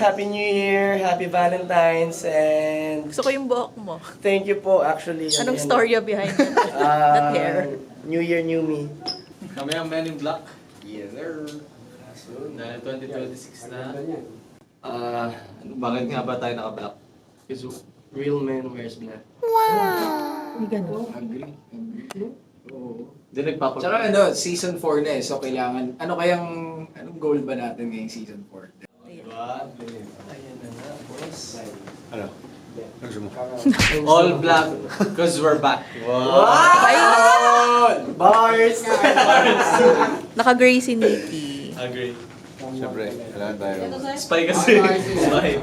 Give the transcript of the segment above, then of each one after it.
Happy New Year! Happy Valentine's! And Gusto ko yung buhok mo. thank you po actually. Anong storya behind that hair? New Year, new me. Kami ang Men in Black. Yes, sir. Dahil 2026 na. Bakit nga ba tayo naka-black? Because real man wears black. Hindi ganun. Agree. Oo. Hindi nagpapag... Tsaka season 4 na eh. So kailangan, anong goal ba natin ngayong season 4? Ayan na nga, boss. Ano? All black, because we're back. Wow! Bars! Naka-gray si Nikki. Agree. Siyempre, kailangan tayo. Spy kasi. Spy.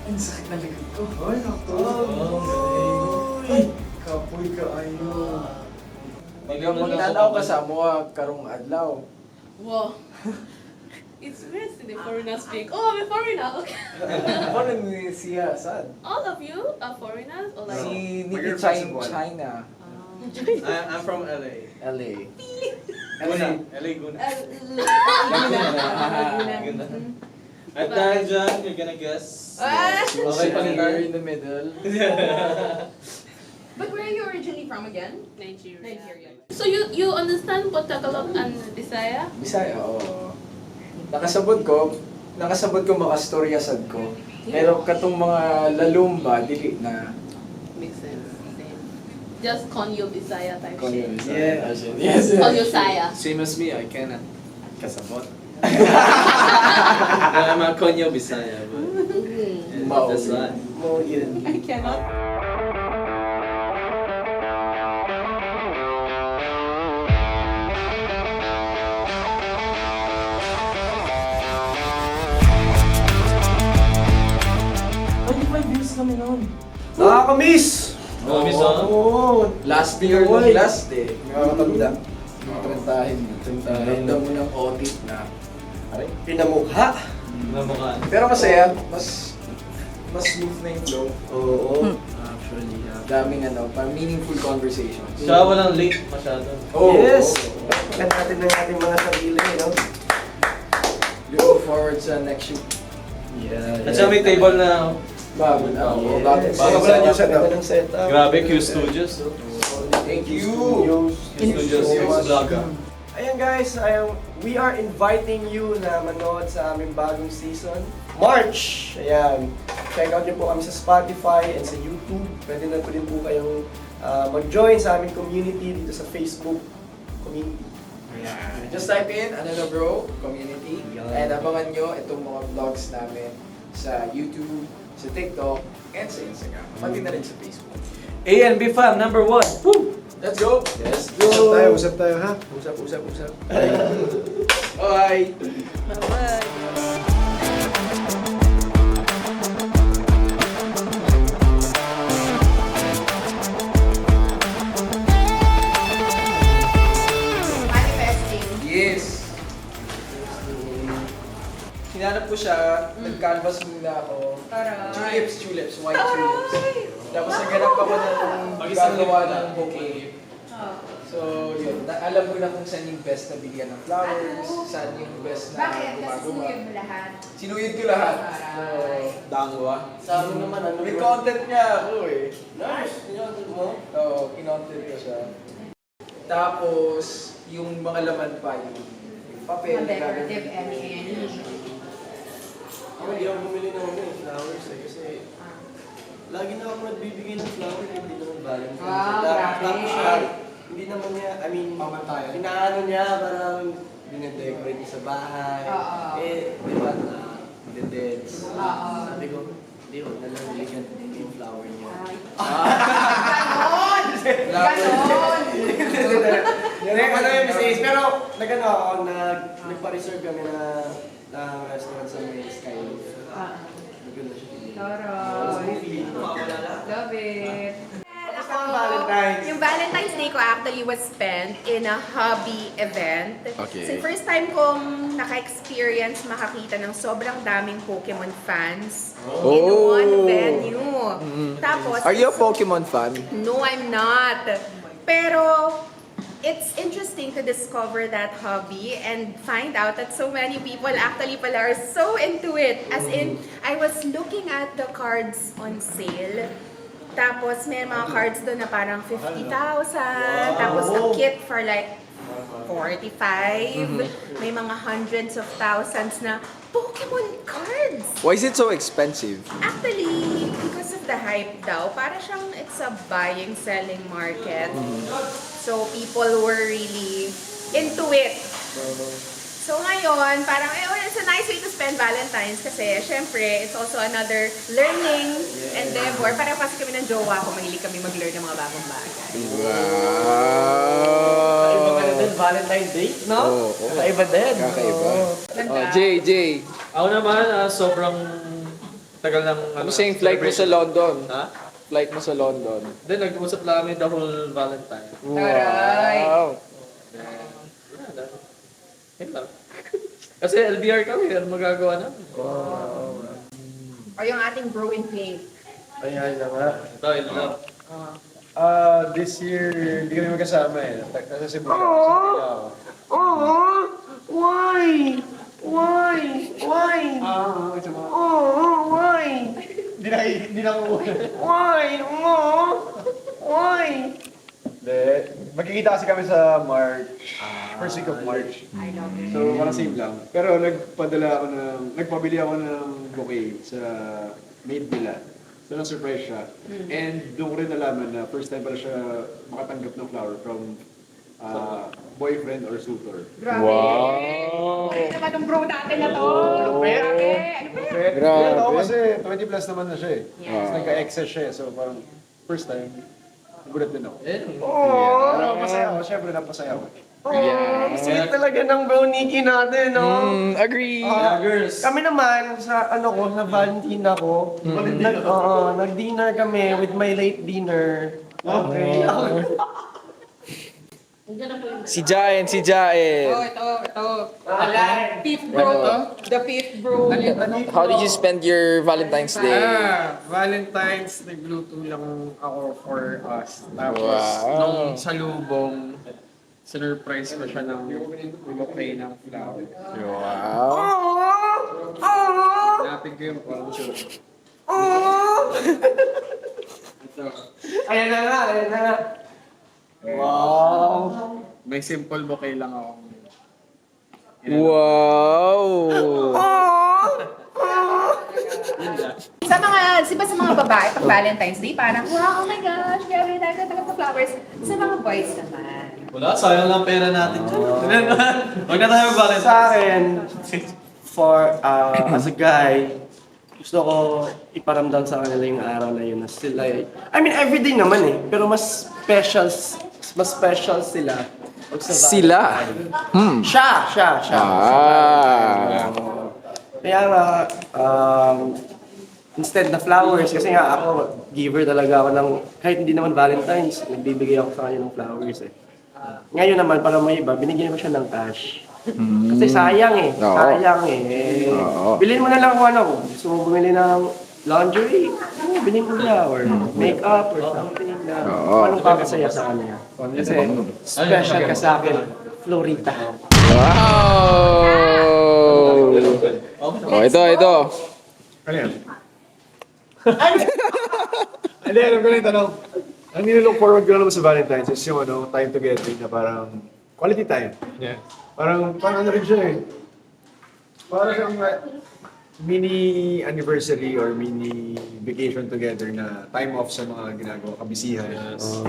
Ang sakit na likod ko. Ay, ako. Kapoy ka ayo. Magtanaw ka sa mga karong adlaw. Wow. It's weird to the foreigner speak. Oh, I'm a foreigner. Okay. Ano ni siya sad? All of you are foreigners or like? Si Nikki China. I'm from LA. LA. LA Guna. Laguna. At dahil dyan, you're gonna guess. Okay, pa rin tayo. in the middle. But where are you originally from again? Nigeria. Nigeria. So you understand what Tagalog and Bisaya? Bisaya, oo. Nakasabot ko makastorya sad ko. Pero katong mga lalumba, dili na. Makes sense. Same. Just Konyo Bisaya type Konyo shit. Bisaya. Yes. Konyo Saya. Same as me, I cannot kasabot. I'm a Konyo Bisaya, but that's why. Mo yun. I cannot. Nakakamiss! Nakakamiss, ah? Oo. Last year Oy. ng last eh. Nakakatanda. Mga trentahin. Ramdam mo ng otit na. Aray. Pinamukha. Namukhaan. Pero masaya, mas smooth na yung flow. Oo. Actually, Daming meaningful conversations. Siya walang late masyado. Oh, yes! oh. Pakinggan natin ng ating mga sarili, no? Look forward sa next shoot. Yeah. At siya may table na Bago na. Oo, Yes. bago Wala niyo setup. setup. Ng setup. grabe Q Studios. No? Thank you. Q Studios, Q Vlog. Ayan guys, we are inviting you na manood sa aming bagong season. March! Ayan. Check out niyo po kami sa Spotify and sa YouTube. Pwede na po din po kayong mag-join sa aming community dito sa Facebook community. Ayan. Just type in Another Bro Community and abangan nyo itong mga vlogs namin sa YouTube, sa TikTok, and sa Instagram. Pati na rin sa Facebook. A&B fam, number 1. Woo! Let's go! Let's go! Usap tayo ha. Usap. Bye! Bye-bye. Manifesting. Yes! Hinanap ko siya, nag-canvas muna ako. Taray. Tulips, white tulips. Tapos naghanap ako ng gagawa ng bouquet. Oh. So, yun. Alam ko na kung saan yung best na bigyan ng flowers, saan yung best na Bakit? Kasi gumagawa. sinuyod mo lahat. Sinuyod ko lahat. So, Dangwa. Sa amin naman, ano? may content niya ako eh. Nice! Pinanood mo? Oo, kinontent ko siya. Tapos, yung mga laman pa, yung papel. Mga decorative any. Ako, hindi ako bumili ng flowers eh, kasi lagi na ako nagbibigay ng flowers, hindi naman Valentine's. Wow, Tapos grabe. siya, hindi naman niya, I mean, Pamantayan. inaano niya, parang dinedecorate niyo sa bahay. Oo. Eh, di ba, deads. Oo. Sabi ko, hindi ko, naliligan yung flower niya. Ganon! Ganon! Ano yung mistakes? Pero, nag-ano ako, nagpa-reserve kami na restaurant sa may Skyroof. Maganda siya. Toroy. Love it. Tapos ang Valentine's. Yung Valentine's Day ko actually was spent in a hobby event. Okay. So first time kong naka-experience makakita ng sobrang daming Pokemon fans in one venue. Tapos, Are you a Pokemon fan? no, I'm not. Pero it's interesting to discover that hobby and find out that so many people actually pala are so into it. As in, I was looking at the cards on sale. Tapos may mga cards doon na parang 50,000. Tapos a kit for like 45. May mga hundreds of thousands na Pokemon cards. Why is it so expensive? Actually, because of the hype daw, para siyang it's a buying, selling market. So people were really into it. So ngayon, parang it's a nice way to spend Valentine's kasi syempre, it's also another learning endeavor. Parang kasi kami ng jowa ko, mahilig kami mag-learn ng mga bagong bagay. Kakaiba ka na din, Valentine's Day, no? Kakaiba din. Kakaiba. Ganda. Jay. Ako naman, sobrang tagal ng... Ano sa yung flight mo sa London? Ha? Flight mo sa London. Then, nag-usap lang kami the whole Valentine. Taray. Wow. Yun lang. Kasi LDR kami, ano magagawa namin? O yung ating bro in pink. Ayan na nga. Ito, yun lang. This year, hindi kami magkasama eh. Nasa Cebu. Why? Hindi na ako Hindi. Magkikita kasi kami sa March. First week of March. I love it. So, parang same lang. Pero nagpabili ako ng bouquet sa maid nila. So, na-surprise siya. And doon ko rin nalaman na first time pala siya makatanggap ng flower from boyfriend or suitor. Grabe. Wow. Ano naman ang bro natin na to? Grabe. Grabe. Ano ba yan? Grabe. Ako kasi 20 plus naman na siya eh. Yeah. Tapos nagka-excess siya eh. So, parang first time, nagulat din ako. Eh, Pero masaya ako. Siyempre, napasaya ako. Sweet talaga ng bro Nikki natin, no? Agree. Girls. Kami naman, sa sa Valentine ako, nag-dinner kami with my late dinner. Okay. Si Jaen. Ito. Fifth bro. The fifth bro. How did you spend your Valentine's Day? Valentine's, nagluto lang ako for us. Tapos, Wow. nung salubong, sinurprise ko siya ng bouquet ng flower. Wow. Natin ko yung picture. Ito. Ayan na nga. Wow. May simple bouquet lang ako. Wow. Sa mga babae, pag Valentine's Day, parang, wow, oh my gosh, grabe, nagtatanggap ng flowers. Sa mga boys naman. wala, sayang lang pera natin dyan. Huwag na tayo mag-Valentine's. Sa akin, as a guy, gusto ko iparamdam sa kanila yung araw na yun na sila everyday naman eh, pero mas special sila. pag sa Sila? Valentine. Siya. Kaya nga, instead na flowers, kasi nga ako, giver talaga ako ng, kahit hindi naman Valentine's, nagbibigay ako sa kanya ng flowers eh. Ngayon naman, para may iba, binigyan ko siya ng cash. Kasi sayang eh. Oo. Sayang eh. Oo. Bilhin mo na lang kung ano. Gusto mo bumili ng lingerie, bilhin mo na. Or makeup or something na Oo. kung anong papasaya sa kanya. Kasi special ka sa akin, Florita. Wow. Oh, ito. Ano yan? Hindi, alam ko na yung tanong. Ang nilook forward ko na naman sa Valentine's is yung time together na parang quality time. Yeah. Parang ano rin siya eh. Parang siyang mini anniversary or mini vacation together na time off sa mga ginagawa, kabisihan. So,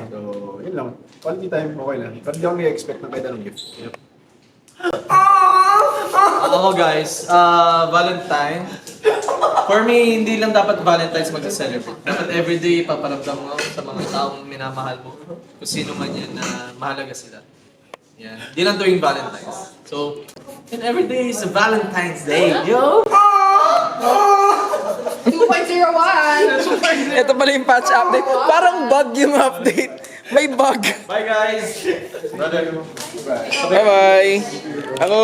yun lang. Quality time, okay lang. Pero hindi ako nag-expect ng kahit anong gift. Yep. Ako guys, Valentine. For me, hindi lang dapat Valentine's mag-celebrate. Dapat everyday paparamdam mo sa mga taong minamahal mo. Kung sino man yan na mahalaga sila. Yan. Di lang tuwing Valentine's. So, and every day is a Valentine's Day, yo! 2.01! Ito pala yung patch update. Parang bug yung update. May bug. Bye guys! Bye-bye. Ako,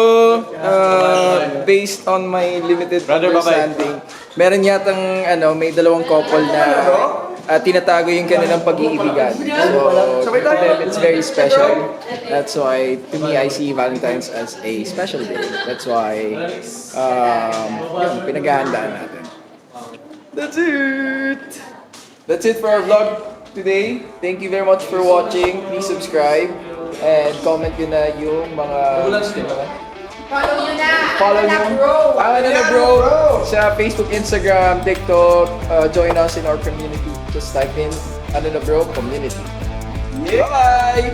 based on my limited understanding, meron yatang may dalawang couple na tinatago yung kanilang pag-iibigan. So, to them, it's very special. That's why, to me, I see Valentine's as a special day. That's why, pinaghahandaan natin. That's it! That's it for our vlog today. Thank you very much for watching. Please subscribe and comment yun na yung mga Follow nyo na! follow Ano na, nyo. bro! Ano na bro? Sa Facebook, Instagram, TikTok, join us in our community. Just type in ano na bro community. Bye!